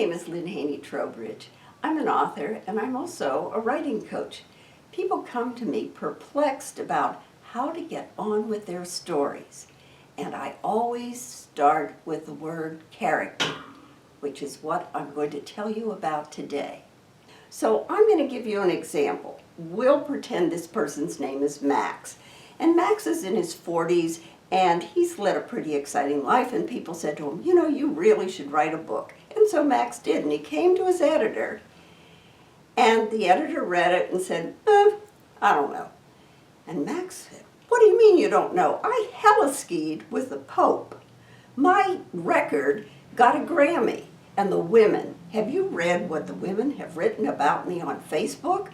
name is Eugenie Trowbridge. I'm an author and I'm also a writing coach. People come to me perplexed about how to get on with their stories. And I always start with the word character, which is what I'm going to tell you about today. So I'm going to give you an example. We'll pretend this person's name is Max. And Max is in his 40s and he's led a pretty exciting life, and people said to him, you know, you really should write a book. And so Max did, and he came to his editor, and the editor read it and said, I don't know. And Max said, what do you mean you don't know? I heli-skied with the Pope. My record got a Grammy. And the women, have you read what the women have written about me on Facebook?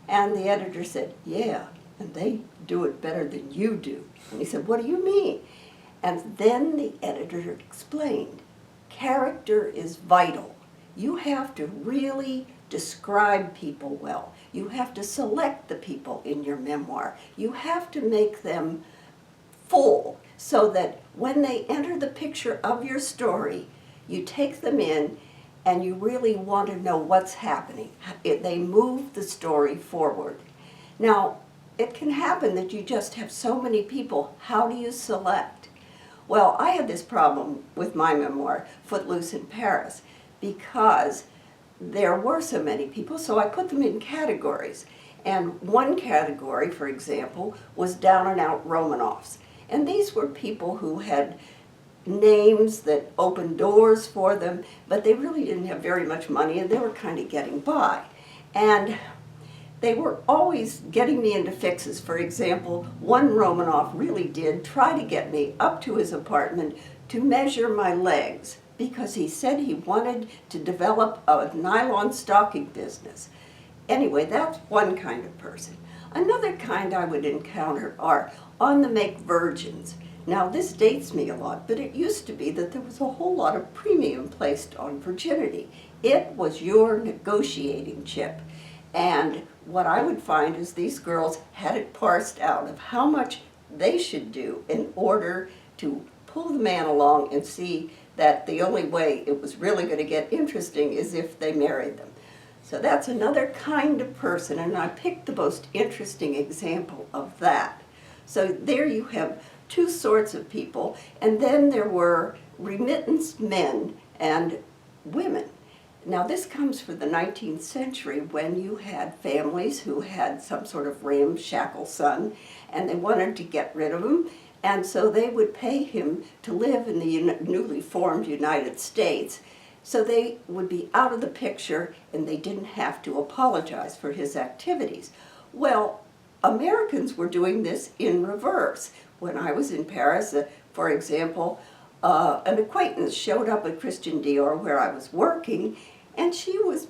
And the editor said, yeah, and they do it better than you do. And he said, what do you mean? And then the editor explained, character is vital. You have to really describe people well. You have to select the people in your memoir. You have to make them full so that when they enter the picture of your story, you take them in and you really want to know what's happening. They move the story forward. Now, it can happen that you just have so many people. How do you select? Well, I had this problem with my memoir, Footloose in Paris, because there were so many people, so I put them in categories. And one category, for example, was down-and-out Romanovs. And these were people who had names that opened doors for them, but they really didn't have very much money, and they were kind of getting by. And they were always getting me into fixes. For example, one Romanov really did try to get me up to his apartment to measure my legs, because he said he wanted to develop a nylon stocking business. Anyway, that's one kind of person. Another kind I would encounter are on-the-make virgins. Now, this dates me a lot, but it used to be that there was a whole lot of premium placed on virginity. It was your negotiating chip. And what I would find is these girls had it parsed out of how much they should do in order to pull the man along and see that the only way it was really going to get interesting is if they married them. So that's another kind of person, and I picked the most interesting example of that. So there you have two sorts of people, and then there were remittance men and women. Now this comes from the 19th century, when you had families who had some sort of ramshackle son and they wanted to get rid of him, and so they would pay him to live in the newly formed United States, so they would be out of the picture and they didn't have to apologize for his activities. Well, Americans were doing this in reverse. When I was in Paris, for example, an acquaintance showed up at Christian Dior where I was working, and she was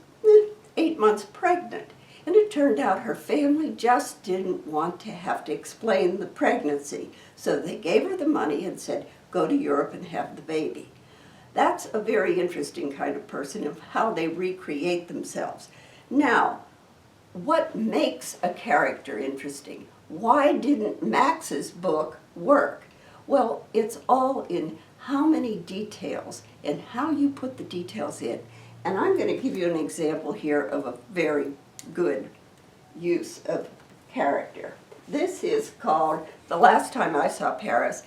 8 months pregnant. And it turned out her family just didn't want to have to explain the pregnancy. So they gave her the money and said, go to Europe and have the baby. That's a very interesting kind of person, of how they recreate themselves. Now, what makes a character interesting? Why didn't Max's book work? Well, it's all in how many details and how you put the details in. And I'm going to give you an example here of a very good use of character. This is called The Last Time I Saw Paris.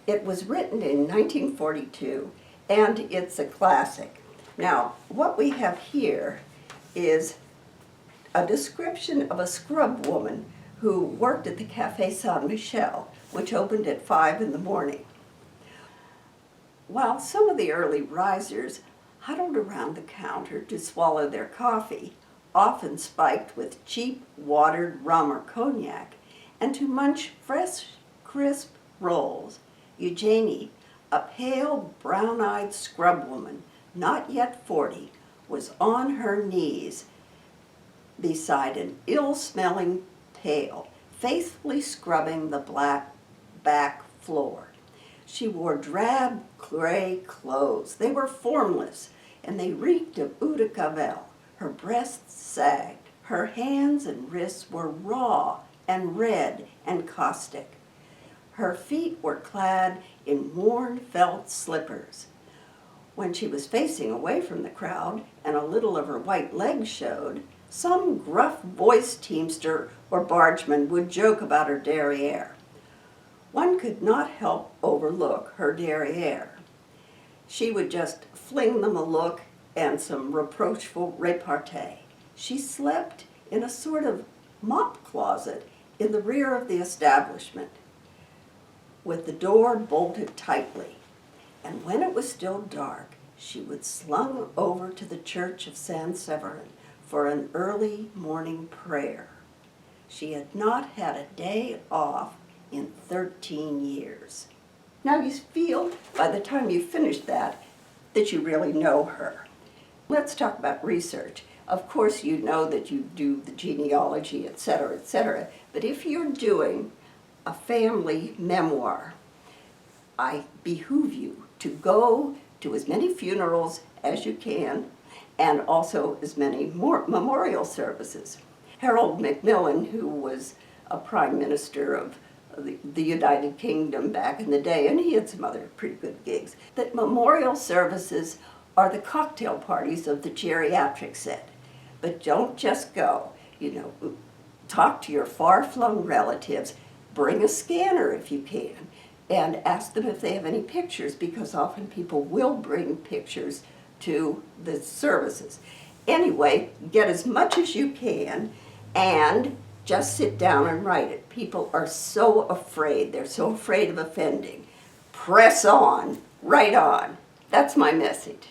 It was written in 1942, and it's a classic. Now, what we have here is a description of a scrub woman who worked at the Café Saint Michel, which opened at 5 in the morning. While some of the early risers huddled around the counter to swallow their coffee, often spiked with cheap watered rum or cognac, and to munch fresh, crisp rolls, Eugenie, a pale, brown-eyed scrub woman, not yet 40, was on her knees beside an ill-smelling pail, faithfully scrubbing the black back floor. She wore drab gray clothes. They were formless, and they reeked of eau de cavelle. Her breasts sagged. Her hands and wrists were raw and red and caustic. Her feet were clad in worn felt slippers. When she was facing away from the crowd and a little of her white legs showed, some gruff-voiced teamster or bargeman would joke about her derriere. One could not help overlook her derriere. She would just fling them a look and some reproachful repartee. She slept in a sort of mop closet in the rear of the establishment, with the door bolted tightly. And when it was still dark, she would slunk over to the church of San Severin for an early morning prayer. She had not had a day off in 13 years. Now you feel, by the time you finish that you really know her. Let's talk about research. Of course you know that you do the genealogy, etc., but if you're doing a family memoir, I behoove you to go to as many funerals as you can and also as many more memorial services. Harold Macmillan, who was a prime minister of the United Kingdom back in the day, and he had some other pretty good gigs, that memorial services are the cocktail parties of the geriatric set. But don't just go, talk to your far-flung relatives, bring a scanner if you can, and ask them if they have any pictures, because often people will bring pictures to the services. Anyway, get as much as you can and just sit down and write it. People are so afraid. They're so afraid of offending. Press on. Write on. That's my message.